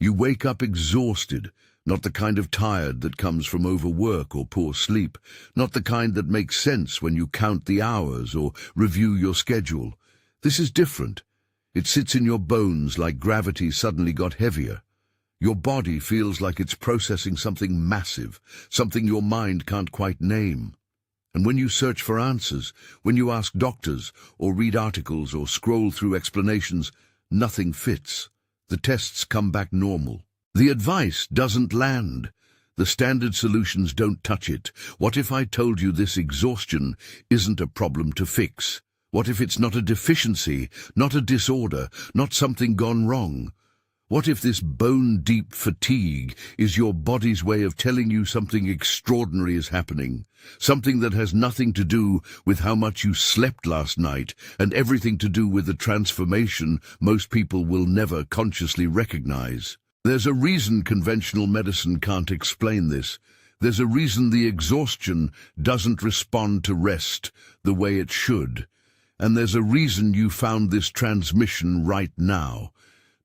You wake up exhausted, not the kind of tired that comes from overwork or poor sleep, not the kind that makes sense when you count the hours or review your schedule. This is different. It sits in your bones like gravity suddenly got heavier. Your body feels like it's processing something massive, something your mind can't quite name. And when you search for answers, when you ask doctors, or read articles, or scroll through explanations, nothing fits. The tests come back normal. The advice doesn't land. The standard solutions don't touch it. What if I told you this exhaustion isn't a problem to fix? What if it's not a deficiency, not a disorder, not something gone wrong? What if this bone-deep fatigue is your body's way of telling you something extraordinary is happening? Something that has nothing to do with how much you slept last night and everything to do with the transformation most people will never consciously recognize. There's a reason conventional medicine can't explain this. There's a reason the exhaustion doesn't respond to rest the way it should. And there's a reason you found this transmission right now.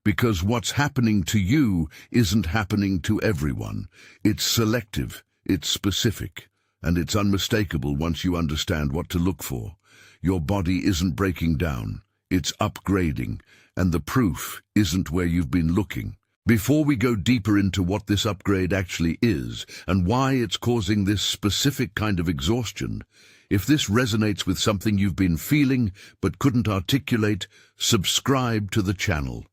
Because what's happening to you isn't happening to everyone. It's selective, it's specific, and it's unmistakable once you understand what to look for. Your body isn't breaking down, it's upgrading, and the proof isn't where you've been looking. Before we go deeper into what this upgrade actually is and why it's causing this specific kind of exhaustion, if this resonates with something you've been feeling but couldn't articulate, subscribe to the channel.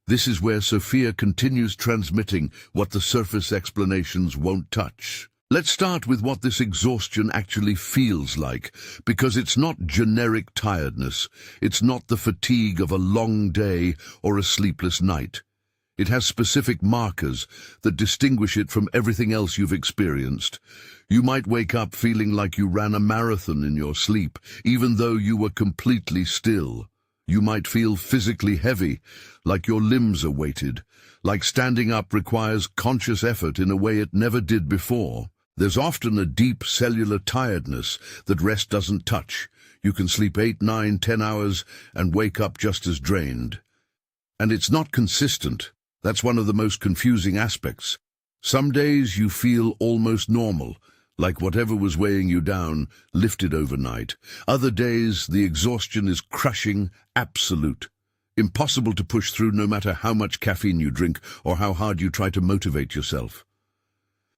This is where Sophia continues transmitting what the surface explanations won't touch. Let's start with what this exhaustion actually feels like, because it's not generic tiredness. It's not the fatigue of a long day or a sleepless night. It has specific markers that distinguish it from everything else you've experienced. You might wake up feeling like you ran a marathon in your sleep, even though you were completely still. You might feel physically heavy, like your limbs are weighted, like standing up requires conscious effort in a way it never did before. There's often a deep cellular tiredness that rest doesn't touch. You can sleep 8, 9, 10 hours and wake up just as drained. And it's not consistent. That's one of the most confusing aspects. Some days you feel almost normal, like whatever was weighing you down lifted overnight. Other days, the exhaustion is crushing, absolute. Impossible to push through no matter how much caffeine you drink or how hard you try to motivate yourself.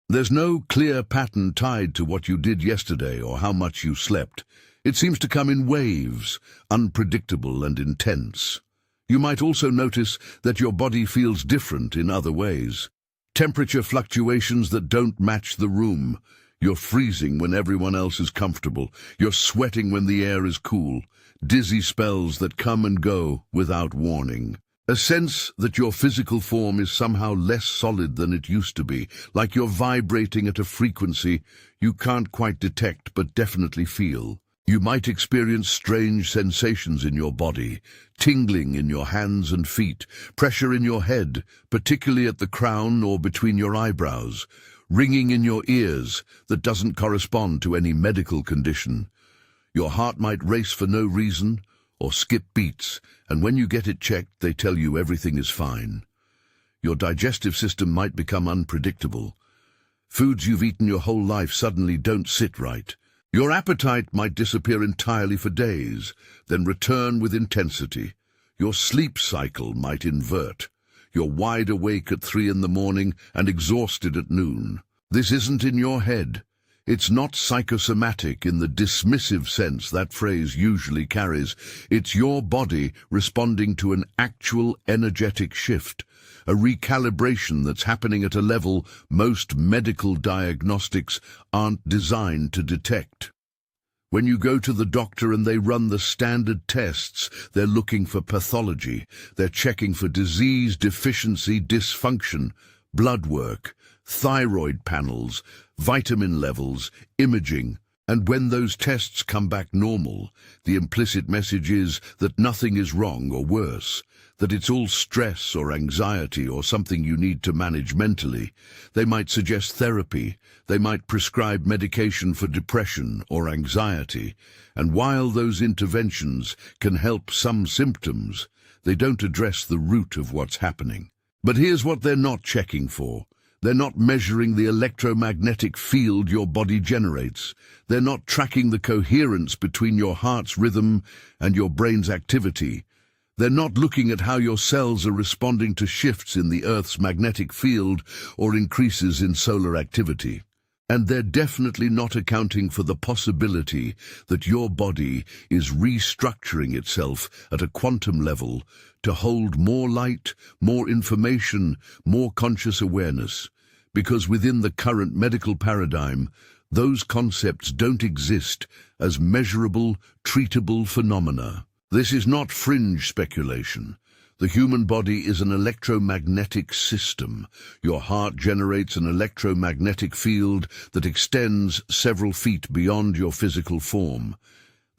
There's no clear pattern tied to what you did yesterday or how much you slept. It seems to come in waves, unpredictable and intense. You might also notice that your body feels different in other ways. Temperature fluctuations that don't match the room. You're freezing when everyone else is comfortable. You're sweating when the air is cool. Dizzy spells that come and go without warning. A sense that your physical form is somehow less solid than it used to be, like you're vibrating at a frequency you can't quite detect but definitely feel. You might experience strange sensations in your body, tingling in your hands and feet, pressure in your head, particularly at the crown or between your eyebrows, ringing in your ears that doesn't correspond to any medical condition. Your heart might race for no reason or skip beats, and when you get it checked, they tell you everything is fine. Your digestive system might become unpredictable. Foods you've eaten your whole life suddenly don't sit right. Your appetite might disappear entirely for days, then return with intensity. Your sleep cycle might invert. You're wide awake at 3 in the morning and exhausted at noon. This isn't in your head. It's not psychosomatic in the dismissive sense that phrase usually carries. It's your body responding to an actual energetic shift, a recalibration that's happening at a level most medical diagnostics aren't designed to detect. When you go to the doctor and they run the standard tests, they're looking for pathology. They're checking for disease, deficiency, dysfunction, blood work, thyroid panels, vitamin levels, imaging. And when those tests come back normal, the implicit message is that nothing is wrong or worse, that it's all stress or anxiety or something you need to manage mentally. They might suggest therapy. They might prescribe medication for depression or anxiety. And while those interventions can help some symptoms, they don't address the root of what's happening. But here's what they're not checking for. They're not measuring the electromagnetic field your body generates. They're not tracking the coherence between your heart's rhythm and your brain's activity. They're not looking at how your cells are responding to shifts in the Earth's magnetic field or increases in solar activity. And they're definitely not accounting for the possibility that your body is restructuring itself at a quantum level to hold more light, more information, more conscious awareness. Because within the current medical paradigm, those concepts don't exist as measurable, treatable phenomena. This is not fringe speculation. The human body is an electromagnetic system. Your heart generates an electromagnetic field that extends several feet beyond your physical form.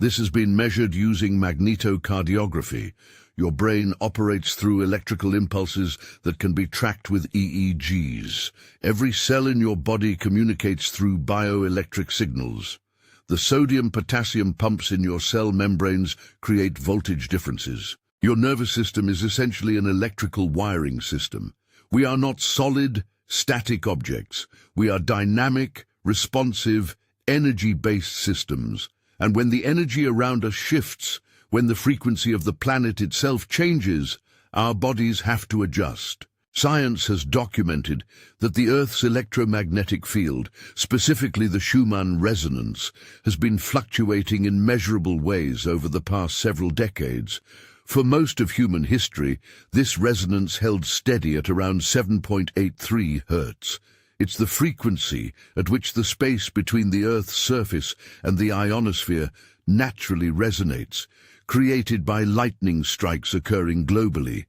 This has been measured using magnetocardiography. Your brain operates through electrical impulses that can be tracked with EEGs. Every cell in your body communicates through bioelectric signals. The sodium-potassium pumps in your cell membranes create voltage differences. Your nervous system is essentially an electrical wiring system. We are not solid, static objects. We are dynamic, responsive, energy-based systems. And when the energy around us shifts, when the frequency of the planet itself changes, our bodies have to adjust. Science has documented that the Earth's electromagnetic field, specifically the Schumann resonance, has been fluctuating in measurable ways over the past several decades. For most of human history, this resonance held steady at around 7.83 Hz. It's the frequency at which the space between the Earth's surface and the ionosphere naturally resonates, created by lightning strikes occurring globally.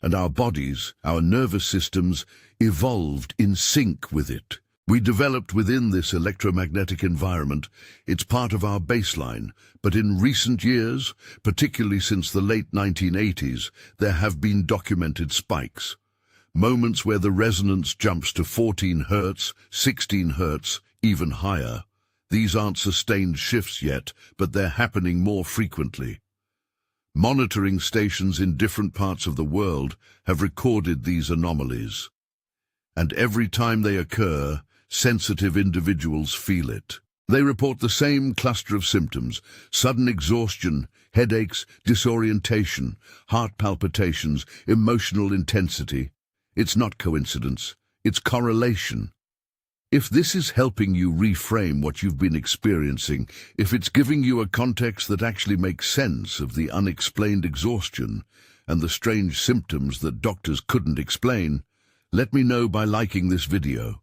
And our bodies, our nervous systems, evolved in sync with it. We developed within this electromagnetic environment. It's part of our baseline. But in recent years, particularly since the late 1980s, there have been documented spikes. Moments where the resonance jumps to 14 Hz, 16 Hz, even higher. These aren't sustained shifts yet, but they're happening more frequently. Monitoring stations in different parts of the world have recorded these anomalies. And every time they occur, sensitive individuals feel it. They report the same cluster of symptoms: sudden exhaustion, headaches, disorientation, heart palpitations, emotional intensity. It's not coincidence, it's correlation. If this is helping you reframe what you've been experiencing, if it's giving you a context that actually makes sense of the unexplained exhaustion and the strange symptoms that doctors couldn't explain, let me know by liking this video.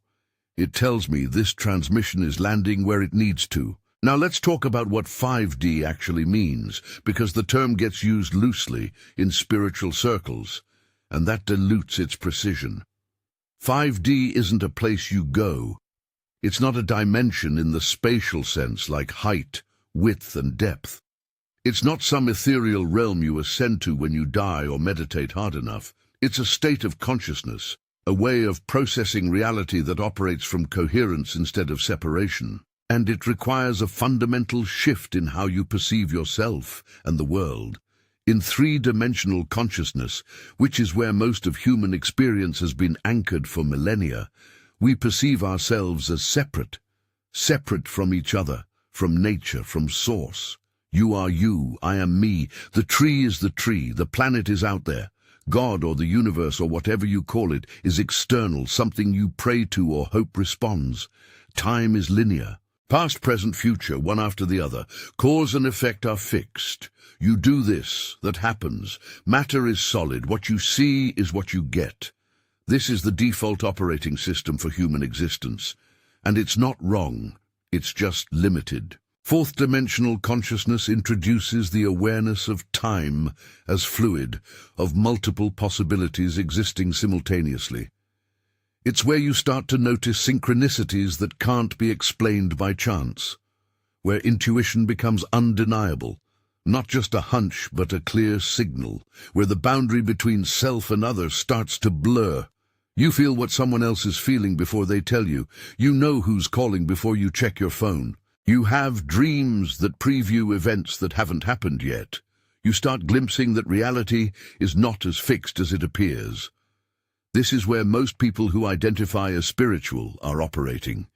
It tells me this transmission is landing where it needs to. Now let's talk about what 5D actually means, because the term gets used loosely in spiritual circles, and that dilutes its precision. 5D isn't a place you go. It's not a dimension in the spatial sense like height, width, and depth. It's not some ethereal realm you ascend to when you die or meditate hard enough. It's a state of consciousness, a way of processing reality that operates from coherence instead of separation. And it requires a fundamental shift in how you perceive yourself and the world. In three-dimensional consciousness, which is where most of human experience has been anchored for millennia, we perceive ourselves as separate from each other, from nature, from source. You are you, I am me, the tree is the tree, the planet is out there. God or the universe or whatever you call it is external, something you pray to or hope responds. Time is linear. Past, present, future, one after the other. Cause and effect are fixed. You do this, that happens. Matter is solid. What you see is what you get. This is the default operating system for human existence. And it's not wrong. It's just limited. Fourth-dimensional consciousness introduces the awareness of time as fluid, of multiple possibilities existing simultaneously. It's where you start to notice synchronicities that can't be explained by chance, where intuition becomes undeniable, not just a hunch but a clear signal, where the boundary between self and other starts to blur. You feel what someone else is feeling before they tell you. You know who's calling before you check your phone. You have dreams that preview events that haven't happened yet. You start glimpsing that reality is not as fixed as it appears. This is where most people who identify as spiritual are operating.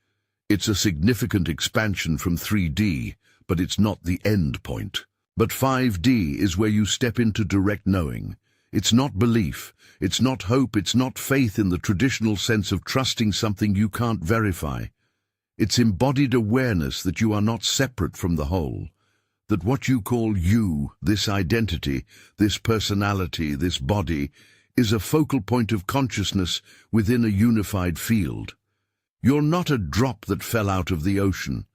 It's a significant expansion from 3D, but it's not the end point. But 5D is where you step into direct knowing. It's not belief, it's not hope, it's not faith in the traditional sense of trusting something you can't verify. It's embodied awareness that you are not separate from the whole, that what you call you, this identity, this personality, this body, is a focal point of consciousness within a unified field. You're not a drop that fell out of the ocean.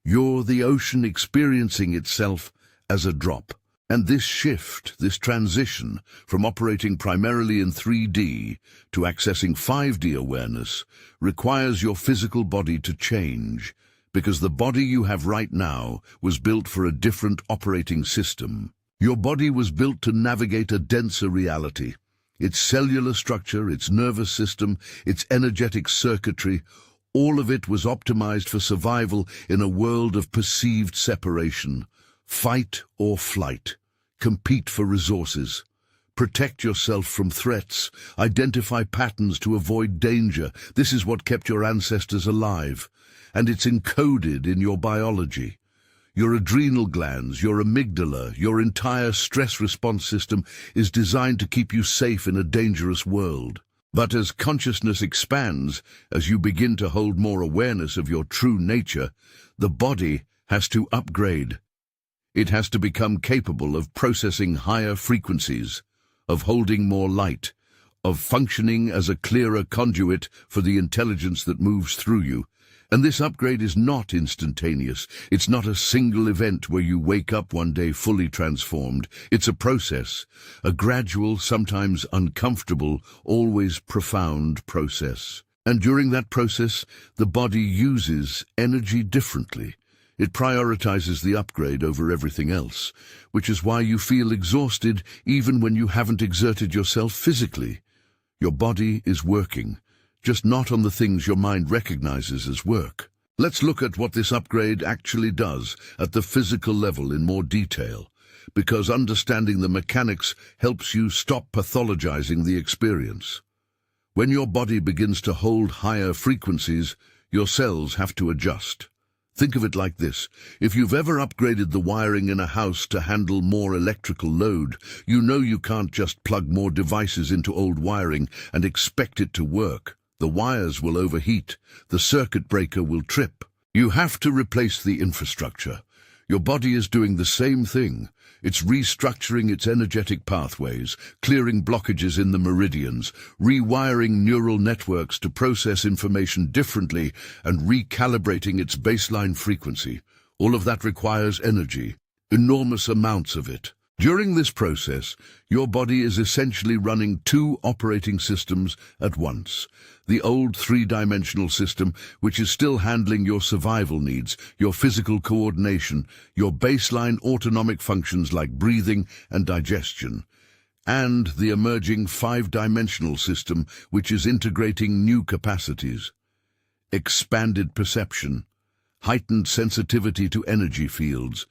You're the ocean experiencing itself as a drop. And this shift, this transition from operating primarily in 3D to accessing 5D awareness requires your physical body to change, because the body you have right now was built for a different operating system. Your body was built to navigate a denser reality. Its cellular structure, its nervous system, its energetic circuitry, all of it was optimized for survival in a world of perceived separation. Fight or flight. Compete for resources. Protect yourself from threats. Identify patterns to avoid danger. This is what kept your ancestors alive. And it's encoded in your biology. Your adrenal glands, your amygdala, your entire stress response system is designed to keep you safe in a dangerous world. But as consciousness expands, as you begin to hold more awareness of your true nature, the body has to upgrade. It has to become capable of processing higher frequencies, of holding more light, of functioning as a clearer conduit for the intelligence that moves through you. And this upgrade is not instantaneous. It's not a single event where you wake up one day fully transformed. It's a process, a gradual, sometimes uncomfortable, always profound process. And during that process, the body uses energy differently. It prioritizes the upgrade over everything else, which is why you feel exhausted even when you haven't exerted yourself physically. Your body is working, just not on the things your mind recognizes as work. Let's look at what this upgrade actually does at the physical level in more detail, because understanding the mechanics helps you stop pathologizing the experience. When your body begins to hold higher frequencies, your cells have to adjust. Think of it like this. If you've ever upgraded the wiring in a house to handle more electrical load, you know you can't just plug more devices into old wiring and expect it to work. The wires will overheat. The circuit breaker will trip. You have to replace the infrastructure. Your body is doing the same thing. It's restructuring its energetic pathways, clearing blockages in the meridians, rewiring neural networks to process information differently, and recalibrating its baseline frequency. All of that requires energy, enormous amounts of it. During this process, your body is essentially running two operating systems at once. The old three-dimensional system, which is still handling your survival needs, your physical coordination, your baseline autonomic functions like breathing and digestion, and the emerging five-dimensional system, which is integrating new capacities. Expanded perception, heightened sensitivity to energy fields,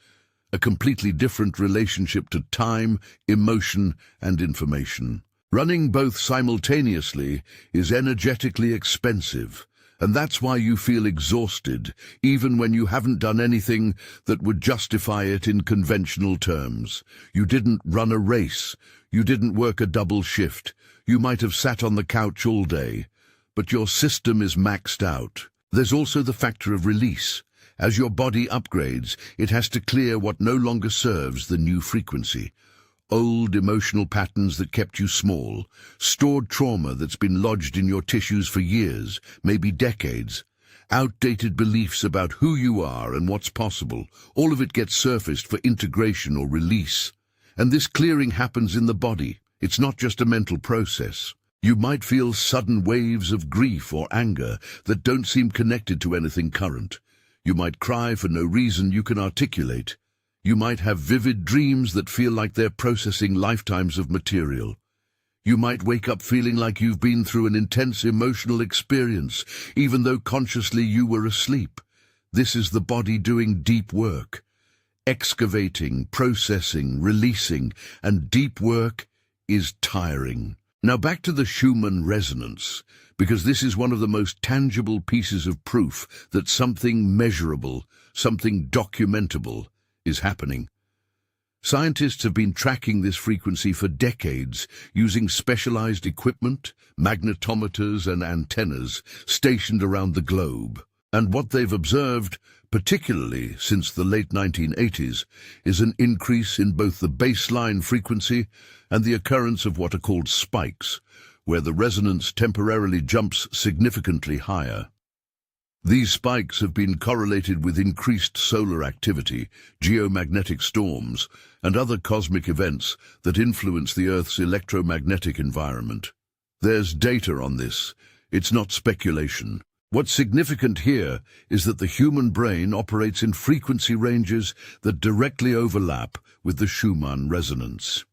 a completely different relationship to time, emotion, and information. Running both simultaneously is energetically expensive, and that's why you feel exhausted, even when you haven't done anything that would justify it in conventional terms. You didn't run a race. You didn't work a double shift. You might have sat on the couch all day, but your system is maxed out. There's also the factor of release. As your body upgrades, it has to clear what no longer serves the new frequency. Old emotional patterns that kept you small, stored trauma that's been lodged in your tissues for years, maybe decades, outdated beliefs about who you are and what's possible. All of it gets surfaced for integration or release. And this clearing happens in the body. It's not just a mental process. You might feel sudden waves of grief or anger that don't seem connected to anything current. You might cry for no reason you can articulate. You might have vivid dreams that feel like they're processing lifetimes of material. You might wake up feeling like you've been through an intense emotional experience, even though consciously you were asleep. This is the body doing deep work. Excavating, processing, releasing, and deep work is tiring. Now back to the Schumann resonance, because this is one of the most tangible pieces of proof that something measurable, something documentable, is happening. Scientists have been tracking this frequency for decades using specialized equipment, magnetometers and antennas stationed around the globe. And what they've observed, particularly since the late 1980s, is an increase in both the baseline frequency and the occurrence of what are called spikes, where the resonance temporarily jumps significantly higher. These spikes have been correlated with increased solar activity, geomagnetic storms, and other cosmic events that influence the Earth's electromagnetic environment. There's data on this. It's not speculation. What's significant here is that the human brain operates in frequency ranges that directly overlap with the Schumann resonance.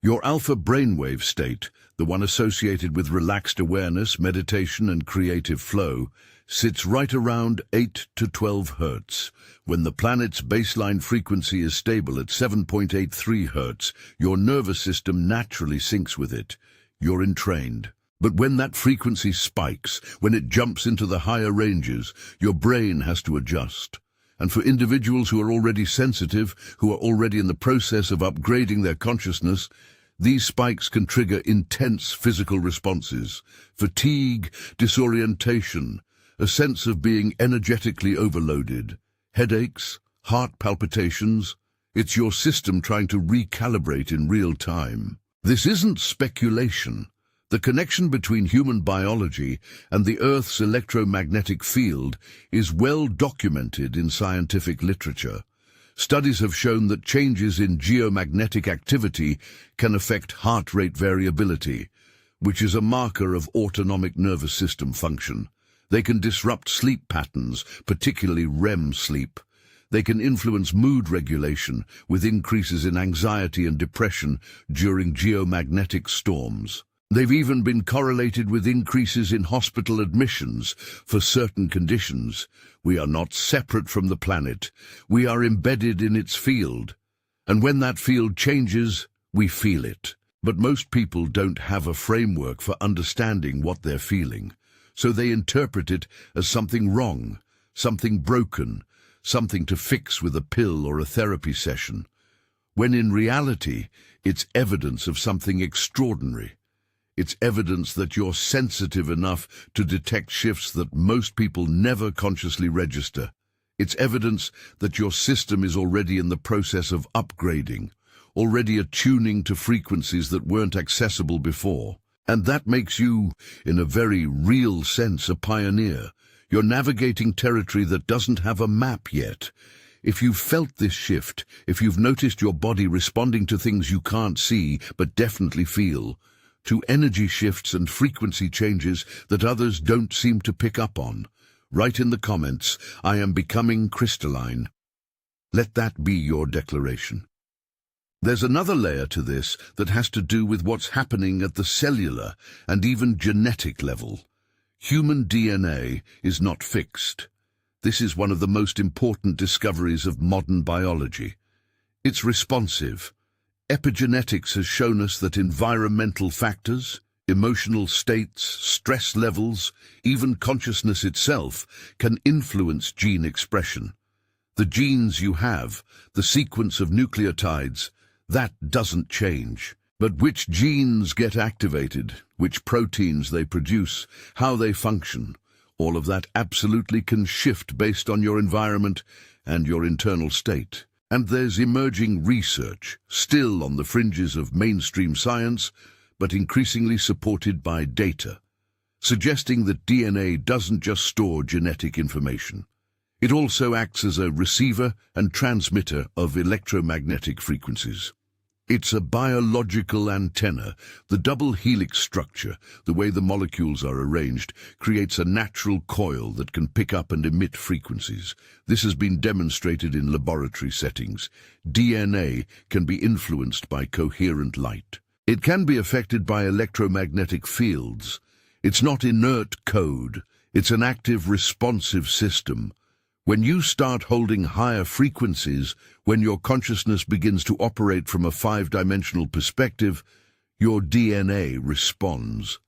Your alpha brainwave state, the one associated with relaxed awareness, meditation, and creative flow, sits right around 8 to 12 Hz. When the planet's baseline frequency is stable at 7.83 Hz, your nervous system naturally syncs with it. You're entrained. But when that frequency spikes, when it jumps into the higher ranges, your brain has to adjust. And for individuals who are already sensitive, who are already in the process of upgrading their consciousness, these spikes can trigger intense physical responses: fatigue, disorientation, a sense of being energetically overloaded, headaches, heart palpitations. It's your system trying to recalibrate in real time. This isn't speculation. The connection between human biology and the Earth's electromagnetic field is well documented in scientific literature. Studies have shown that changes in geomagnetic activity can affect heart rate variability, which is a marker of autonomic nervous system function. They can disrupt sleep patterns, particularly REM sleep. They can influence mood regulation with increases in anxiety and depression during geomagnetic storms. They've even been correlated with increases in hospital admissions for certain conditions. We are not separate from the planet. We are embedded in its field. And when that field changes, we feel it. But most people don't have a framework for understanding what they're feeling, so they interpret it as something wrong, something broken, something to fix with a pill or a therapy session, when in reality, it's evidence of something extraordinary. It's evidence that you're sensitive enough to detect shifts that most people never consciously register. It's evidence that your system is already in the process of upgrading, already attuning to frequencies that weren't accessible before. And that makes you, in a very real sense, a pioneer. You're navigating territory that doesn't have a map yet. If you've felt this shift, if you've noticed your body responding to things you can't see but definitely feel, to energy shifts and frequency changes that others don't seem to pick up on, write in the comments, "I am becoming crystalline." Let that be your declaration. There's another layer to this that has to do with what's happening at the cellular and even genetic level. Human DNA is not fixed. This is one of the most important discoveries of modern biology. It's responsive. Epigenetics has shown us that environmental factors, emotional states, stress levels, even consciousness itself can influence gene expression. The genes you have, the sequence of nucleotides, that doesn't change. But which genes get activated, which proteins they produce, how they function, all of that absolutely can shift based on your environment and your internal state. And there's emerging research, still on the fringes of mainstream science, but increasingly supported by data, suggesting that DNA doesn't just store genetic information. It also acts as a receiver and transmitter of electromagnetic frequencies. It's a biological antenna. The double helix structure, the way the molecules are arranged, creates a natural coil that can pick up and emit frequencies. This has been demonstrated in laboratory settings. DNA can be influenced by coherent light. It can be affected by electromagnetic fields. It's not inert code. It's an active, responsive system. When you start holding higher frequencies, when your consciousness begins to operate from a 5-dimensional perspective, your DNA responds.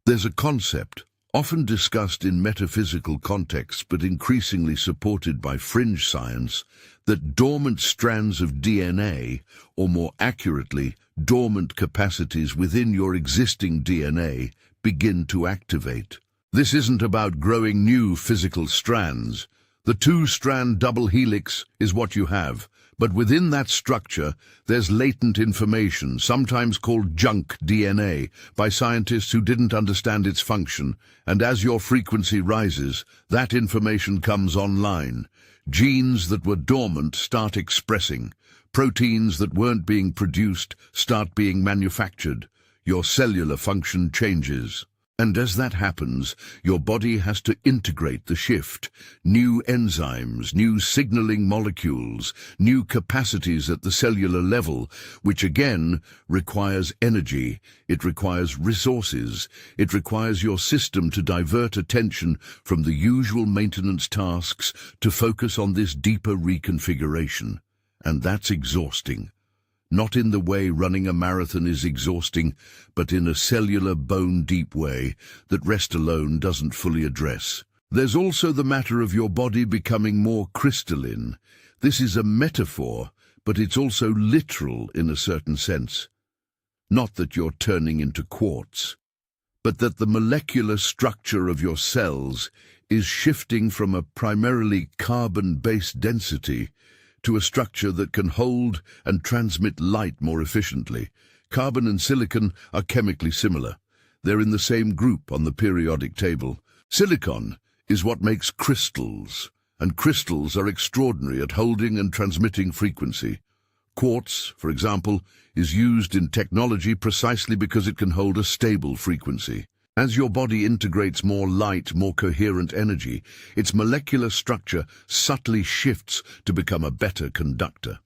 There's a concept, often discussed in metaphysical contexts but increasingly supported by fringe science, that dormant strands of DNA, or more accurately, dormant capacities within your existing DNA, begin to activate. This isn't about growing new physical strands. The two-strand double helix is what you have, but within that structure, there's latent information, sometimes called junk DNA, by scientists who didn't understand its function, and as your frequency rises, that information comes online. Genes that were dormant start expressing. Proteins that weren't being produced start being manufactured. Your cellular function changes. And as that happens, your body has to integrate the shift. New enzymes, new signaling molecules, new capacities at the cellular level, which again requires energy. It requires resources. It requires your system to divert attention from the usual maintenance tasks to focus on this deeper reconfiguration. And that's exhausting. Not in the way running a marathon is exhausting, but in a cellular, bone-deep way that rest alone doesn't fully address. There's also the matter of your body becoming more crystalline. This is a metaphor, but it's also literal in a certain sense. Not that you're turning into quartz, but that the molecular structure of your cells is shifting from a primarily carbon-based density to a structure that can hold and transmit light more efficiently. Carbon and silicon are chemically similar. They're in the same group on the periodic table. Silicon is what makes crystals, and crystals are extraordinary at holding and transmitting frequency. Quartz, for example, is used in technology precisely because it can hold a stable frequency. As your body integrates more light, more coherent energy, its molecular structure subtly shifts to become a better conductor.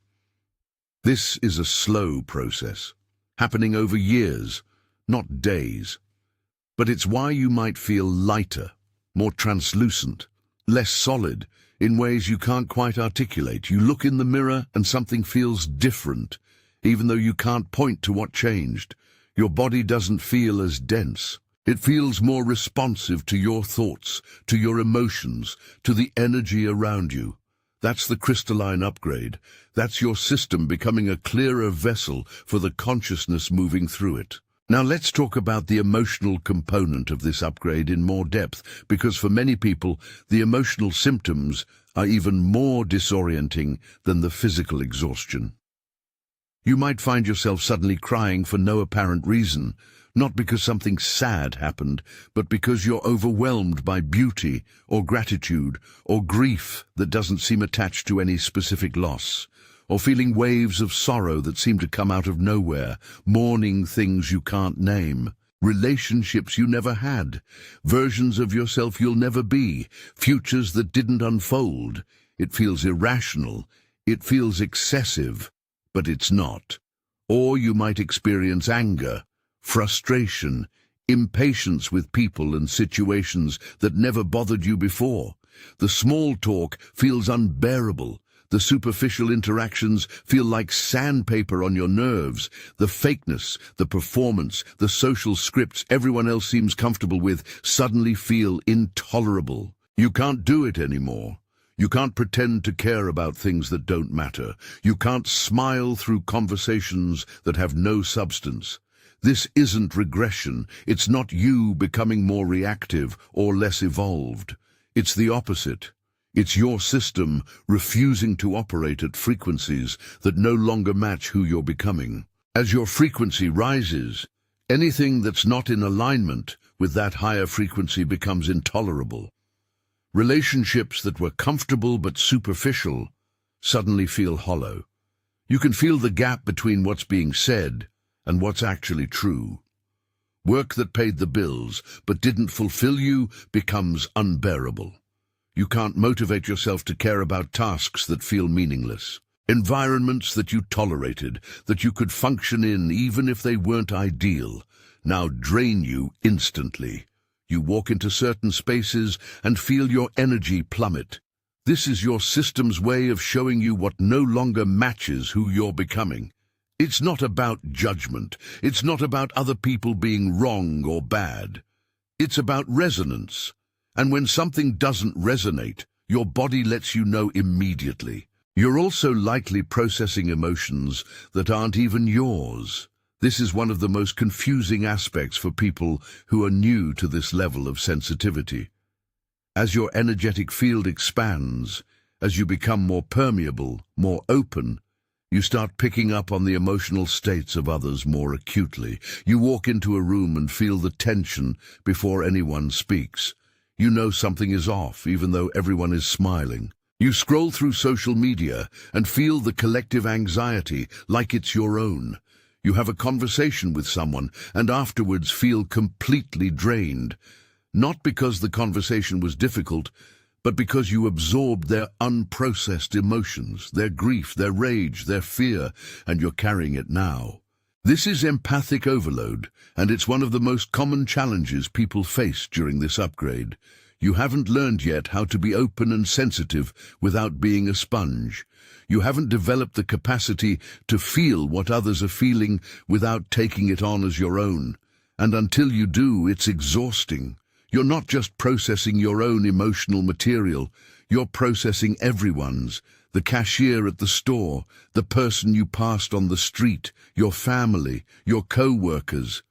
This is a slow process, happening over years, not days. But it's why you might feel lighter, more translucent, less solid, in ways you can't quite articulate. You look in the mirror and something feels different, even though you can't point to what changed. Your body doesn't feel as dense. It feels more responsive to your thoughts, to your emotions, to the energy around you. That's the crystalline upgrade. That's your system becoming a clearer vessel for the consciousness moving through it. Now let's talk about the emotional component of this upgrade in more depth, because for many people, the emotional symptoms are even more disorienting than the physical exhaustion. You might find yourself suddenly crying for no apparent reason, not because something sad happened, but because you're overwhelmed by beauty or gratitude or grief that doesn't seem attached to any specific loss, or feeling waves of sorrow that seem to come out of nowhere, mourning things you can't name, relationships you never had, versions of yourself you'll never be, futures that didn't unfold. It feels irrational, it feels excessive, but it's not. Or you might experience anger, frustration, impatience with people and situations that never bothered you before. The small talk feels unbearable. The superficial interactions feel like sandpaper on your nerves. The fakeness, the performance, the social scripts everyone else seems comfortable with suddenly feel intolerable. You can't do it anymore. You can't pretend to care about things that don't matter. You can't smile through conversations that have no substance. This isn't regression. It's not you becoming more reactive or less evolved. It's the opposite. It's your system refusing to operate at frequencies that no longer match who you're becoming. As your frequency rises, anything that's not in alignment with that higher frequency becomes intolerable. Relationships that were comfortable but superficial suddenly feel hollow. You can feel the gap between what's being said and what's actually true. Work that paid the bills but didn't fulfill you becomes unbearable. You can't motivate yourself to care about tasks that feel meaningless. Environments that you tolerated, that you could function in even if they weren't ideal, now drain you instantly. You walk into certain spaces and feel your energy plummet. This is your system's way of showing you what no longer matches who you're becoming. It's not about judgment. It's not about other people being wrong or bad. It's about resonance. And when something doesn't resonate, your body lets you know immediately. You're also likely processing emotions that aren't even yours. This is one of the most confusing aspects for people who are new to this level of sensitivity. As your energetic field expands, as you become more permeable, more open, you start picking up on the emotional states of others more acutely. You walk into a room and feel the tension before anyone speaks. You know something is off, even though everyone is smiling. You scroll through social media and feel the collective anxiety like it's your own. You have a conversation with someone and afterwards feel completely drained, not because the conversation was difficult, but because you absorbed their unprocessed emotions, their grief, their rage, their fear, and you're carrying it now. This is empathic overload, and it's one of the most common challenges people face during this upgrade. You haven't learned yet how to be open and sensitive without being a sponge. You haven't developed the capacity to feel what others are feeling without taking it on as your own. And until you do, it's exhausting. You're not just processing your own emotional material, you're processing everyone's. The cashier at the store, the person you passed on the street, your family, your co-workers.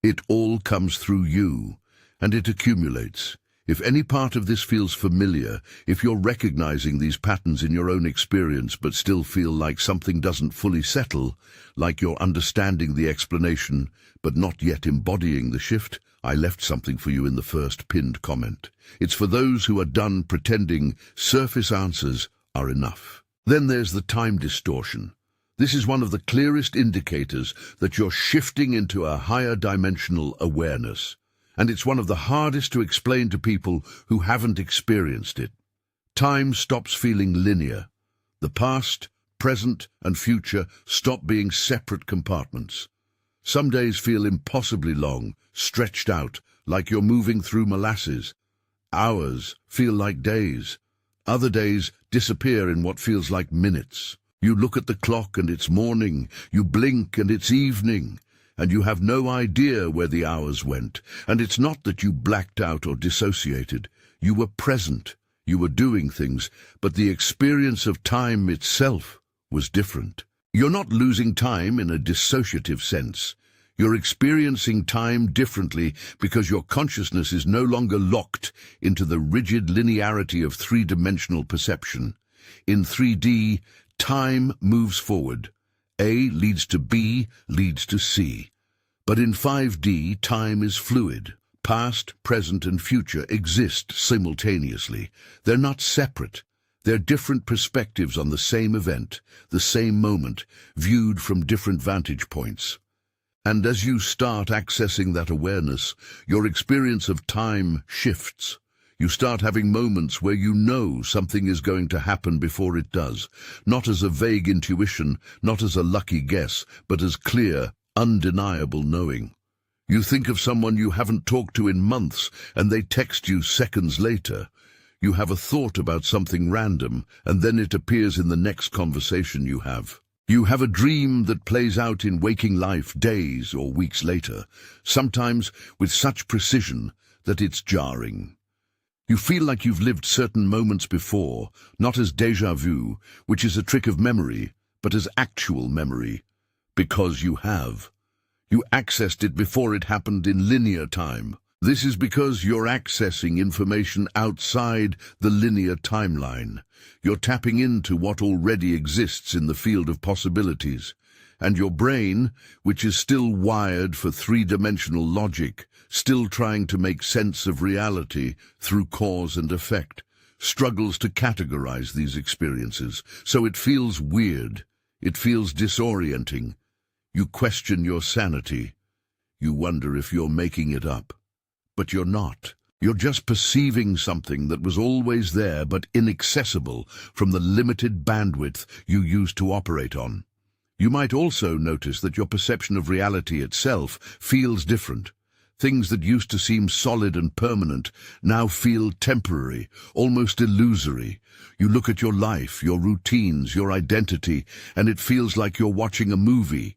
It all comes through you, and it accumulates. If any part of this feels familiar, if you're recognizing these patterns in your own experience but still feel like something doesn't fully settle, like you're understanding the explanation but not yet embodying the shift, I left something for you in the first pinned comment. It's for those who are done pretending surface answers are enough. Then there's the time distortion. This is one of the clearest indicators that you're shifting into a higher dimensional awareness. And it's one of the hardest to explain to people who haven't experienced it. Time stops feeling linear. The past, present, and future stop being separate compartments. Some days feel impossibly long, stretched out, like you're moving through molasses. Hours feel like days. Other days disappear in what feels like minutes. You look at the clock and it's morning. You blink and it's evening. And you have no idea where the hours went. And it's not that you blacked out or dissociated. You were present. You were doing things. But the experience of time itself was different. You're not losing time in a dissociative sense. You're experiencing time differently because your consciousness is no longer locked into the rigid linearity of three-dimensional perception. In 3D, time moves forward. A leads to B, leads to C. But in 5D, time is fluid. Past, present, and future exist simultaneously. They're not separate. They're different perspectives on the same event, the same moment, viewed from different vantage points. And as you start accessing that awareness, your experience of time shifts. You start having moments where you know something is going to happen before it does, not as a vague intuition, not as a lucky guess, but as clear, undeniable knowing. You think of someone you haven't talked to in months, and they text you seconds later. You have a thought about something random, and then it appears in the next conversation you have. You have a dream that plays out in waking life days or weeks later, sometimes with such precision that it's jarring. You feel like you've lived certain moments before, not as déjà vu, which is a trick of memory, but as actual memory. Because you have. You accessed it before it happened in linear time. This is because you're accessing information outside the linear timeline. You're tapping into what already exists in the field of possibilities. And your brain, which is still wired for three-dimensional logic, still trying to make sense of reality through cause and effect, struggles to categorize these experiences. So it feels weird. It feels disorienting. You question your sanity. You wonder if you're making it up. But you're not. You're just perceiving something that was always there but inaccessible from the limited bandwidth you used to operate on. You might also notice that your perception of reality itself feels different. Things that used to seem solid and permanent now feel temporary, almost illusory. You look at your life, your routines, your identity, and it feels like you're watching a movie,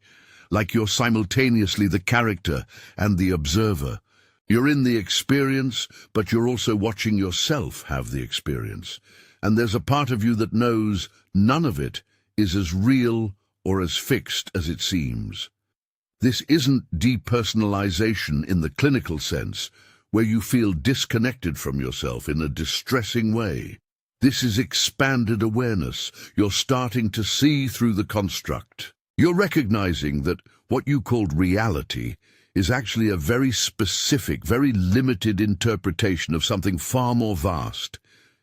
like you're simultaneously the character and the observer. You're in the experience, but you're also watching yourself have the experience. And there's a part of you that knows none of it is as real or as fixed as it seems. This isn't depersonalization in the clinical sense, where you feel disconnected from yourself in a distressing way. This is expanded awareness. You're starting to see through the construct. You're recognizing that what you called reality is actually a very specific, very limited interpretation of something far more vast.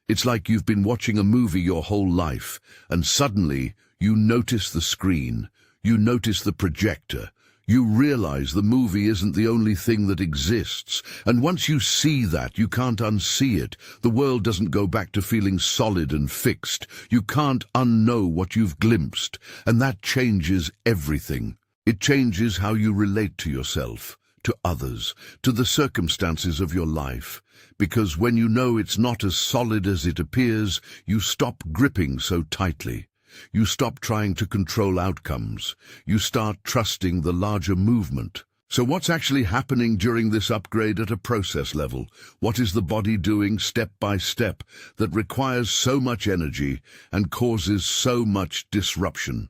It's like you've been watching a movie your whole life, and suddenly you notice the screen, you notice the projector, you realize the movie isn't the only thing that exists. And once you see that, you can't unsee it. The world doesn't go back to feeling solid and fixed. You can't unknow what you've glimpsed, and that changes everything. It changes how you relate to yourself, to others, to the circumstances of your life. Because when you know it's not as solid as it appears, you stop gripping so tightly. You stop trying to control outcomes. You start trusting the larger movement. So what's actually happening during this upgrade at a process level? What is the body doing step by step that requires so much energy and causes so much disruption?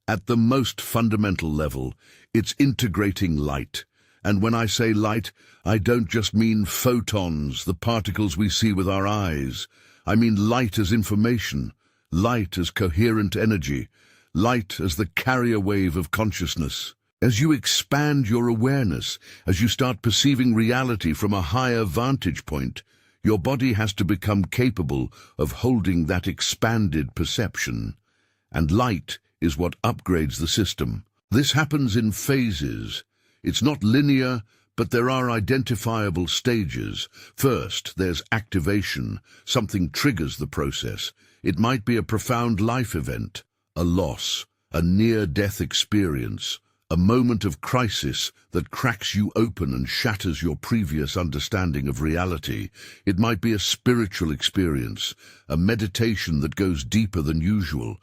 At the most fundamental level, it's integrating light. And when I say light, I don't just mean photons, the particles we see with our eyes. I mean light as information. Light as coherent energy, light as the carrier wave of consciousness. As you expand your awareness, as you start perceiving reality from a higher vantage point, your body has to become capable of holding that expanded perception. And light is what upgrades the system. This happens in phases. It's not linear, but there are identifiable stages. First, there's activation. Something triggers the process. It might be a profound life event, a loss, a near-death experience, a moment of crisis that cracks you open and shatters your previous understanding of reality. It might be a spiritual experience, a meditation that goes deeper than usual,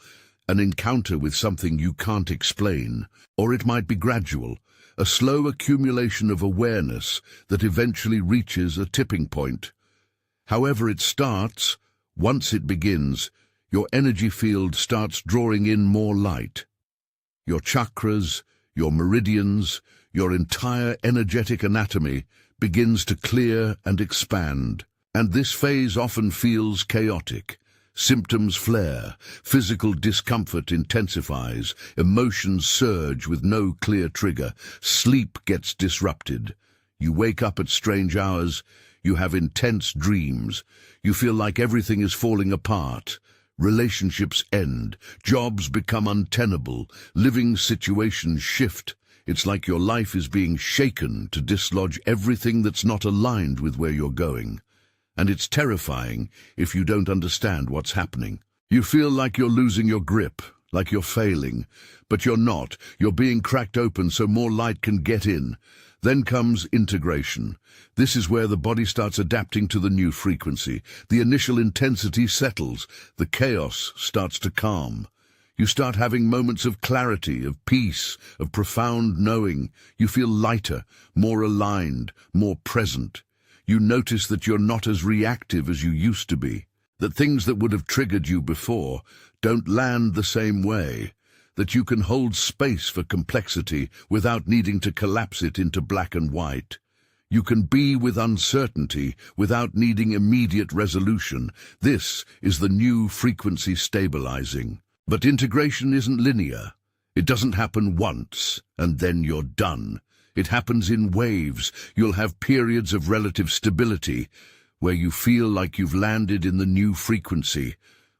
an encounter with something you can't explain. Or it might be gradual, a slow accumulation of awareness that eventually reaches a tipping point. However it starts, once it begins, your energy field starts drawing in more light. Your chakras, your meridians, your entire energetic anatomy begins to clear and expand. And this phase often feels chaotic. Symptoms flare, physical discomfort intensifies, emotions surge with no clear trigger, sleep gets disrupted. You wake up at strange hours, you have intense dreams, you feel like everything is falling apart. Relationships end, jobs become untenable, living situations shift. It's like your life is being shaken to dislodge everything that's not aligned with where you're going. And it's terrifying if you don't understand what's happening. You feel like you're losing your grip, like you're failing, but you're not. You're being cracked open so more light can get in. Then comes integration. This is where the body starts adapting to the new frequency. The initial intensity settles. The chaos starts to calm. You start having moments of clarity, of peace, of profound knowing. You feel lighter, more aligned, more present. You notice that you're not as reactive as you used to be, that things that would have triggered you before don't land the same way, that you can hold space for complexity without needing to collapse it into black and white. You can be with uncertainty without needing immediate resolution. This is the new frequency stabilizing. But integration isn't linear. It doesn't happen once and then you're done. It happens in waves. You'll have periods of relative stability, where you feel like you've landed in the new frequency,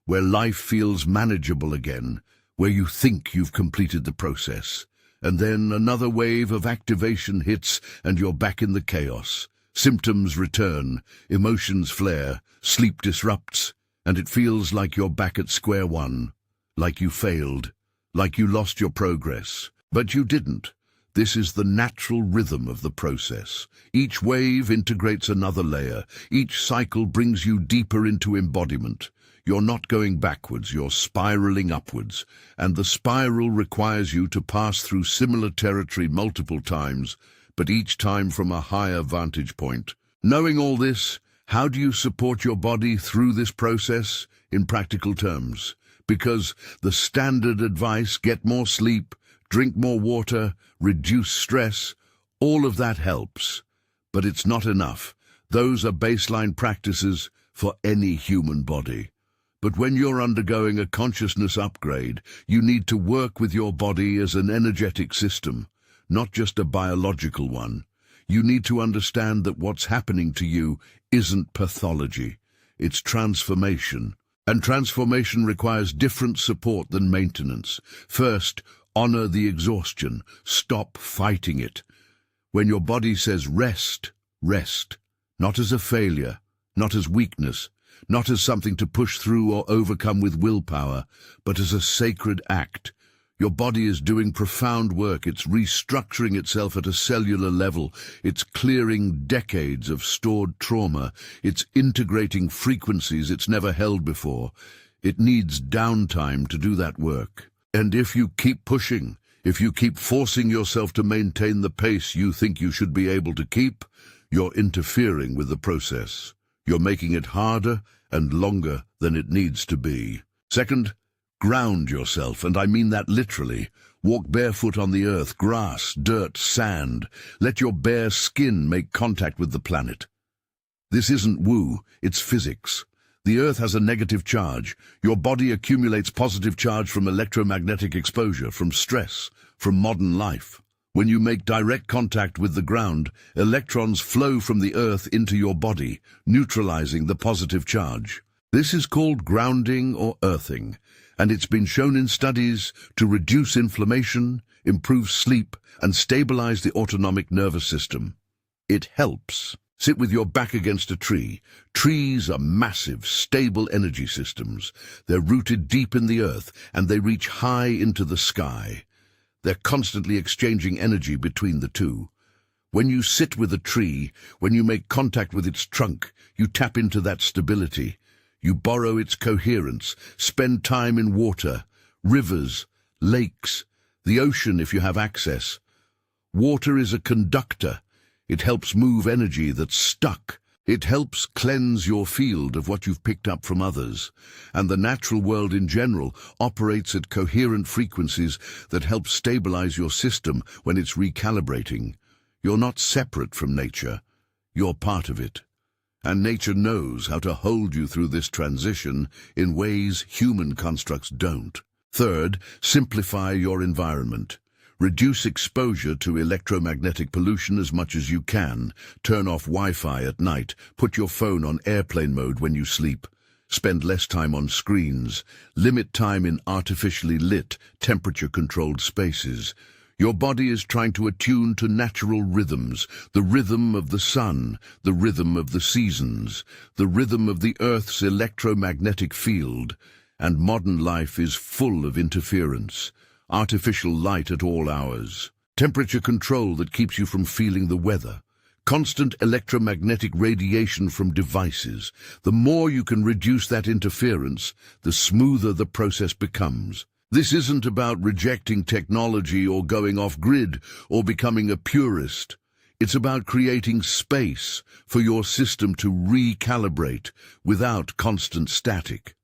where life feels manageable again, where you think you've completed the process. And then another wave of activation hits and you're back in the chaos. Symptoms return, emotions flare, sleep disrupts, and it feels like you're back at square one, like you failed, like you lost your progress. But you didn't. This is the natural rhythm of the process. Each wave integrates another layer. Each cycle brings you deeper into embodiment. You're not going backwards, you're spiraling upwards. And the spiral requires you to pass through similar territory multiple times, but each time from a higher vantage point. Knowing all this, how do you support your body through this process in practical terms? Because the standard advice, get more sleep, drink more water, reduce stress, all of that helps. But it's not enough. Those are baseline practices for any human body. But when you're undergoing a consciousness upgrade, you need to work with your body as an energetic system, not just a biological one. You need to understand that what's happening to you isn't pathology, it's transformation. And transformation requires different support than maintenance. First, honor the exhaustion. Stop fighting it. When your body says rest, rest. Not as a failure, not as weakness, not as something to push through or overcome with willpower, but as a sacred act. Your body is doing profound work. It's restructuring itself at a cellular level. It's clearing decades of stored trauma. It's integrating frequencies it's never held before. It needs downtime to do that work. And if you keep pushing, if you keep forcing yourself to maintain the pace you think you should be able to keep, you're interfering with the process. You're making it harder and longer than it needs to be. Second, ground yourself, and I mean that literally. Walk barefoot on the earth, grass, dirt, sand. Let your bare skin make contact with the planet. This isn't woo, it's physics. The earth has a negative charge. Your body accumulates positive charge from electromagnetic exposure, from stress, from modern life. When you make direct contact with the ground, electrons flow from the earth into your body, neutralizing the positive charge. This is called grounding or earthing, and it's been shown in studies to reduce inflammation, improve sleep, and stabilize the autonomic nervous system. It helps. Sit with your back against a tree. Trees are massive, stable energy systems. They're rooted deep in the earth, and they reach high into the sky. They're constantly exchanging energy between the two. When you sit with a tree, when you make contact with its trunk, you tap into that stability. You borrow its coherence, spend time in water, rivers, lakes, the ocean if you have access. Water is a conductor. It helps move energy that's stuck. It helps cleanse your field of what you've picked up from others. And the natural world in general operates at coherent frequencies that help stabilize your system when it's recalibrating. You're not separate from nature. You're part of it. And nature knows how to hold you through this transition in ways human constructs don't. Third, simplify your environment. Reduce exposure to electromagnetic pollution as much as you can. Turn off Wi-Fi at night. Put your phone on airplane mode when you sleep. Spend less time on screens. Limit time in artificially lit, temperature-controlled spaces. Your body is trying to attune to natural rhythms, the rhythm of the sun, the rhythm of the seasons, the rhythm of the Earth's electromagnetic field. And modern life is full of interference. Artificial light at all hours, temperature control that keeps you from feeling the weather, constant electromagnetic radiation from devices. The more you can reduce that interference, the smoother the process becomes. This isn't about rejecting technology or going off-grid or becoming a purist. It's about creating space for your system to recalibrate without constant static.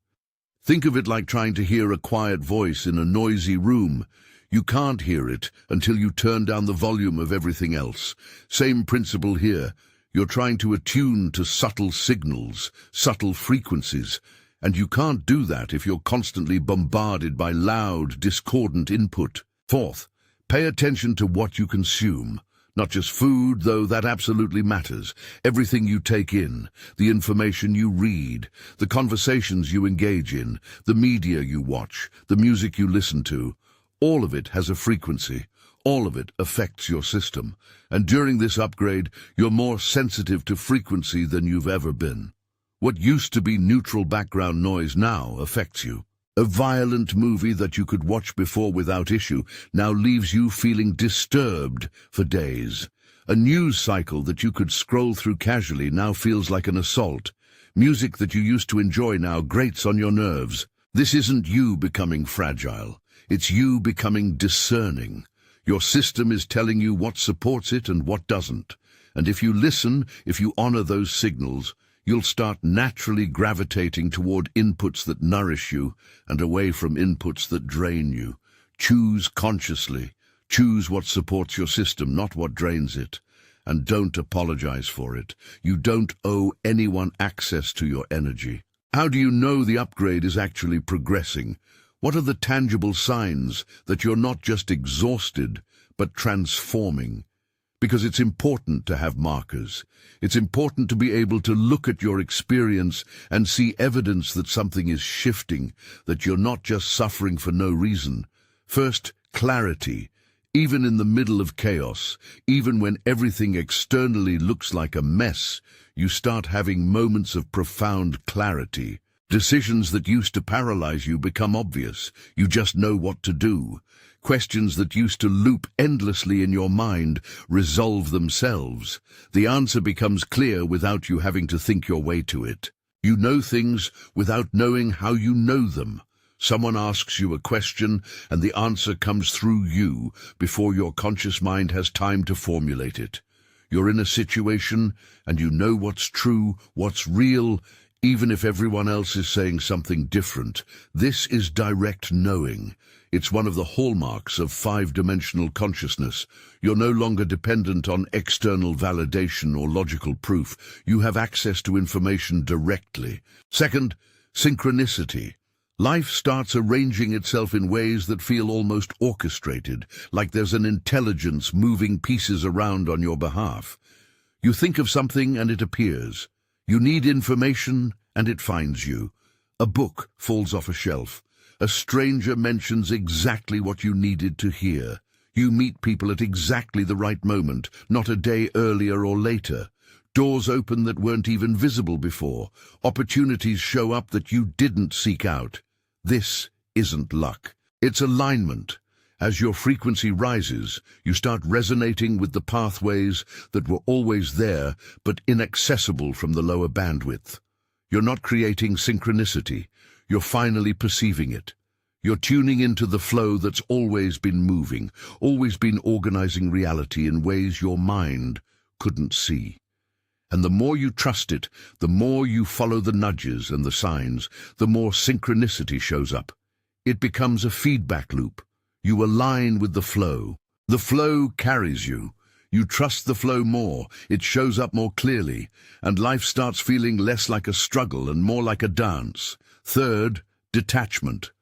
Think of it like trying to hear a quiet voice in a noisy room. You can't hear it until you turn down the volume of everything else. Same principle here. You're trying to attune to subtle signals, subtle frequencies, and you can't do that if you're constantly bombarded by loud, discordant input. Fourth, pay attention to what you consume. Not just food, though that absolutely matters. Everything you take in, the information you read, the conversations you engage in, the media you watch, the music you listen to, all of it has a frequency. All of it affects your system. And during this upgrade, you're more sensitive to frequency than you've ever been. What used to be neutral background noise now affects you. A violent movie that you could watch before without issue now leaves you feeling disturbed for days. A news cycle that you could scroll through casually now feels like an assault. Music that you used to enjoy now grates on your nerves. This isn't you becoming fragile. It's you becoming discerning. Your system is telling you what supports it and what doesn't. And if you listen, if you honor those signals, you'll start naturally gravitating toward inputs that nourish you and away from inputs that drain you. Choose consciously. Choose what supports your system, not what drains it. And don't apologize for it. You don't owe anyone access to your energy. How do you know the upgrade is actually progressing? What are the tangible signs that you're not just exhausted, but transforming? Because it's important to have markers. It's important to be able to look at your experience and see evidence that something is shifting, that you're not just suffering for no reason. First, clarity. Even in the middle of chaos, even when everything externally looks like a mess, you start having moments of profound clarity. Decisions that used to paralyze you become obvious. You just know what to do. Questions that used to loop endlessly in your mind resolve themselves. The answer becomes clear without you having to think your way to it. You know things without knowing how you know them. Someone asks you a question and the answer comes through you before your conscious mind has time to formulate it. You're in a situation and you know what's true, what's real, even if everyone else is saying something different. This is direct knowing. It's one of the hallmarks of five-dimensional consciousness. You're no longer dependent on external validation or logical proof. You have access to information directly. Second, synchronicity. Life starts arranging itself in ways that feel almost orchestrated, like there's an intelligence moving pieces around on your behalf. You think of something and it appears. You need information and it finds you. A book falls off a shelf. A stranger mentions exactly what you needed to hear. You meet people at exactly the right moment, not a day earlier or later. Doors open that weren't even visible before. Opportunities show up that you didn't seek out. This isn't luck. It's alignment. As your frequency rises, you start resonating with the pathways that were always there but inaccessible from the lower bandwidth. You're not creating synchronicity. You're finally perceiving it. You're tuning into the flow that's always been moving, always been organizing reality in ways your mind couldn't see. And the more you trust it, the more you follow the nudges and the signs, the more synchronicity shows up. It becomes a feedback loop. You align with the flow. The flow carries you. You trust the flow more, it shows up more clearly, and life starts feeling less like a struggle and more like a dance. Third, detachment.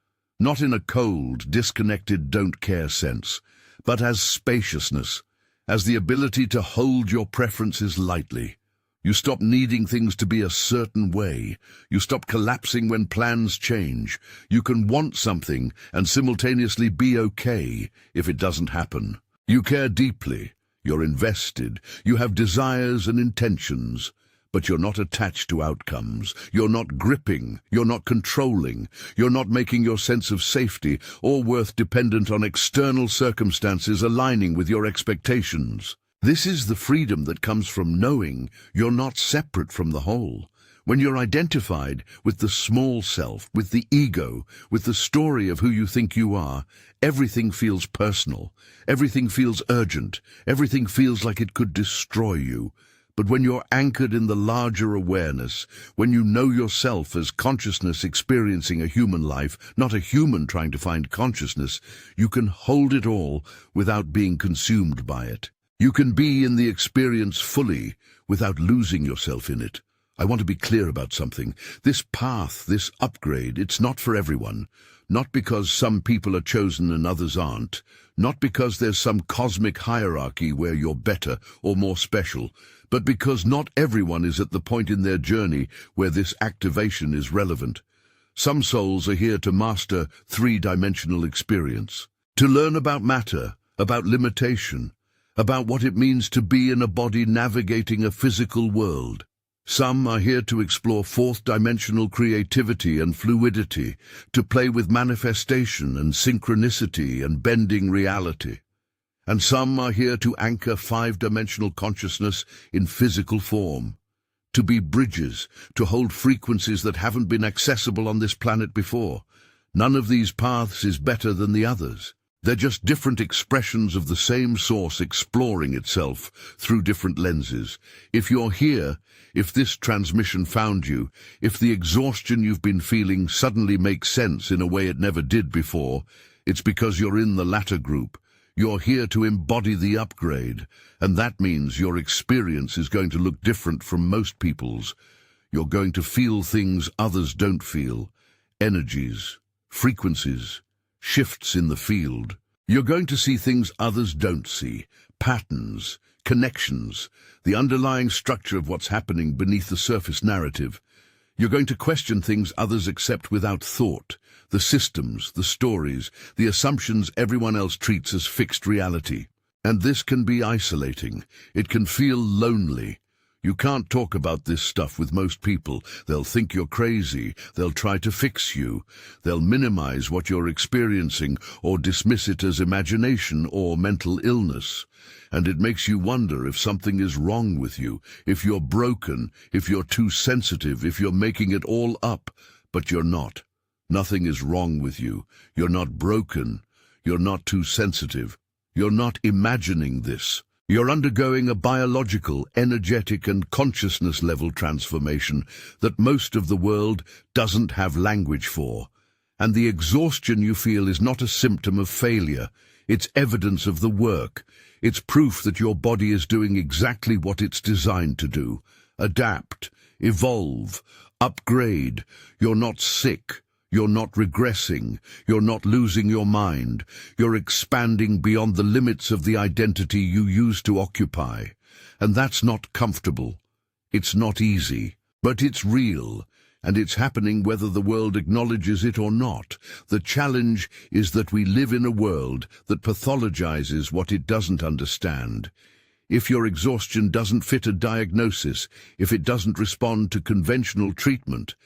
Not in a cold, disconnected, don't-care sense, but as spaciousness, as the ability to hold your preferences lightly. You stop needing things to be a certain way. You stop collapsing when plans change. You can want something and simultaneously be okay if it doesn't happen. You care deeply. You're invested. You have desires and intentions. But you're not attached to outcomes. You're not gripping. You're not controlling. You're not making your sense of safety or worth dependent on external circumstances aligning with your expectations. This is the freedom that comes from knowing you're not separate from the whole. When you're identified with the small self, with the ego, with the story of who you think you are, everything feels personal. Everything feels urgent. Everything feels like it could destroy you. But when you're anchored in the larger awareness, when you know yourself as consciousness experiencing a human life, not a human trying to find consciousness, you can hold it all without being consumed by it. You can be in the experience fully without losing yourself in it. I want to be clear about something. This path, this upgrade, it's not for everyone. Not because some people are chosen and others aren't. Not because there's some cosmic hierarchy where you're better or more special, but because not everyone is at the point in their journey where this activation is relevant. Some souls are here to master three-dimensional experience, to learn about matter, about limitation, about what it means to be in a body navigating a physical world. Some are here to explore fourth-dimensional creativity and fluidity, to play with manifestation and synchronicity and bending reality. And some are here to anchor five-dimensional consciousness in physical form, to be bridges, to hold frequencies that haven't been accessible on this planet before. None of these paths is better than the others. They're just different expressions of the same source exploring itself through different lenses. If you're here, if this transmission found you, if the exhaustion you've been feeling suddenly makes sense in a way it never did before, it's because you're in the latter group. You're here to embody the upgrade, and that means your experience is going to look different from most people's. You're going to feel things others don't feel, energies, frequencies, shifts in the field. You're going to see things others don't see, patterns, connections, the underlying structure of what's happening beneath the surface narrative. You're going to question things others accept without thought, the systems, the stories, the assumptions everyone else treats as fixed reality. And this can be isolating. It can feel lonely. You can't talk about this stuff with most people. They'll think you're crazy. They'll try to fix you. They'll minimize what you're experiencing or dismiss it as imagination or mental illness. And it makes you wonder if something is wrong with you, if you're broken, if you're too sensitive, if you're making it all up. But you're not. Nothing is wrong with you. You're not broken. You're not too sensitive. You're not imagining this. You're undergoing a biological, energetic and consciousness level transformation that most of the world doesn't have language for. And the exhaustion you feel is not a symptom of failure. It's evidence of the work. It's proof that your body is doing exactly what it's designed to do. Adapt, evolve, upgrade. You're not sick. You're not regressing. You're not losing your mind. You're expanding beyond the limits of the identity you used to occupy. And that's not comfortable. It's not easy. But it's real. And it's happening whether the world acknowledges it or not. The challenge is that we live in a world that pathologizes what it doesn't understand. If your exhaustion doesn't fit a diagnosis, if it doesn't respond to conventional treatment,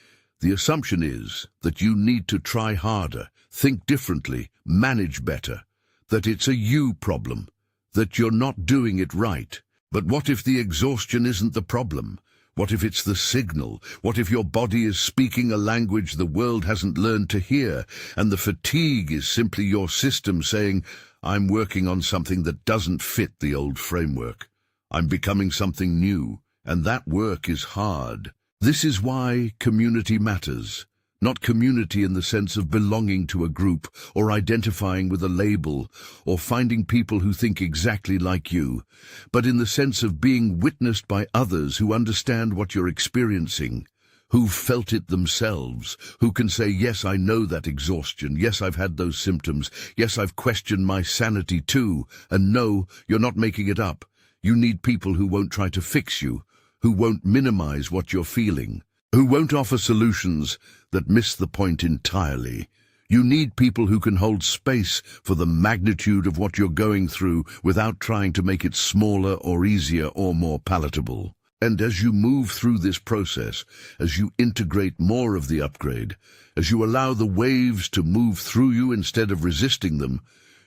the assumption is that you need to try harder, think differently, manage better, that it's a you problem, that you're not doing it right. But what if the exhaustion isn't the problem? What if it's the signal? What if your body is speaking a language the world hasn't learned to hear, and the fatigue is simply your system saying, I'm working on something that doesn't fit the old framework. I'm becoming something new, and that work is hard. This is why community matters. Not community in the sense of belonging to a group or identifying with a label or finding people who think exactly like you, but in the sense of being witnessed by others who understand what you're experiencing, who've felt it themselves, who can say, yes, I know that exhaustion, yes, I've had those symptoms, yes, I've questioned my sanity too, and no, you're not making it up. You need people who won't try to fix you, who won't minimize what you're feeling, who won't offer solutions that miss the point entirely. You need people who can hold space for the magnitude of what you're going through without trying to make it smaller or easier or more palatable. And as you move through this process, as you integrate more of the upgrade, as you allow the waves to move through you instead of resisting them,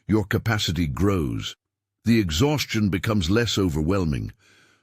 your capacity grows. The exhaustion becomes less overwhelming,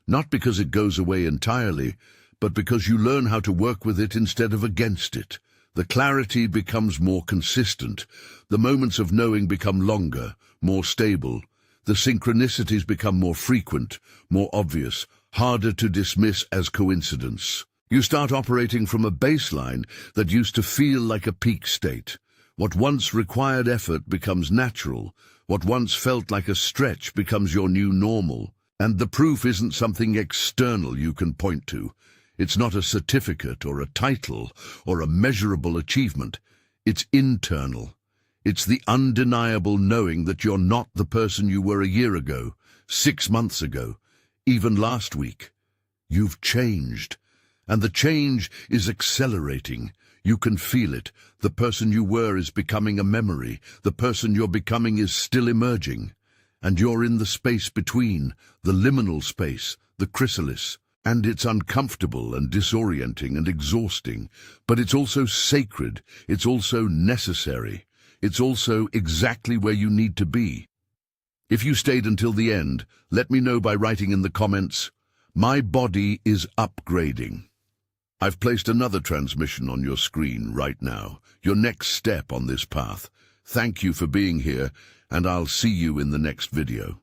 not because it goes away entirely, but because you learn how to work with it instead of against it. The clarity becomes more consistent. The moments of knowing become longer, more stable. The synchronicities become more frequent, more obvious, harder to dismiss as coincidence. You start operating from a baseline that used to feel like a peak state. What once required effort becomes natural. What once felt like a stretch becomes your new normal. And the proof isn't something external you can point to. It's not a certificate or a title or a measurable achievement. It's internal. It's the undeniable knowing that you're not the person you were a year ago, 6 months ago, even last week. You've changed, and the change is accelerating. You can feel it. The person you were is becoming a memory. The person you're becoming is still emerging. And you're in the space between, the liminal space, the chrysalis. And it's uncomfortable and disorienting and exhausting, but it's also sacred, it's also necessary, it's also exactly where you need to be. If you stayed until the end, let me know by writing in the comments, "My body is upgrading." I've placed another transmission on your screen right now, your next step on this path. Thank you for being here, and I'll see you in the next video.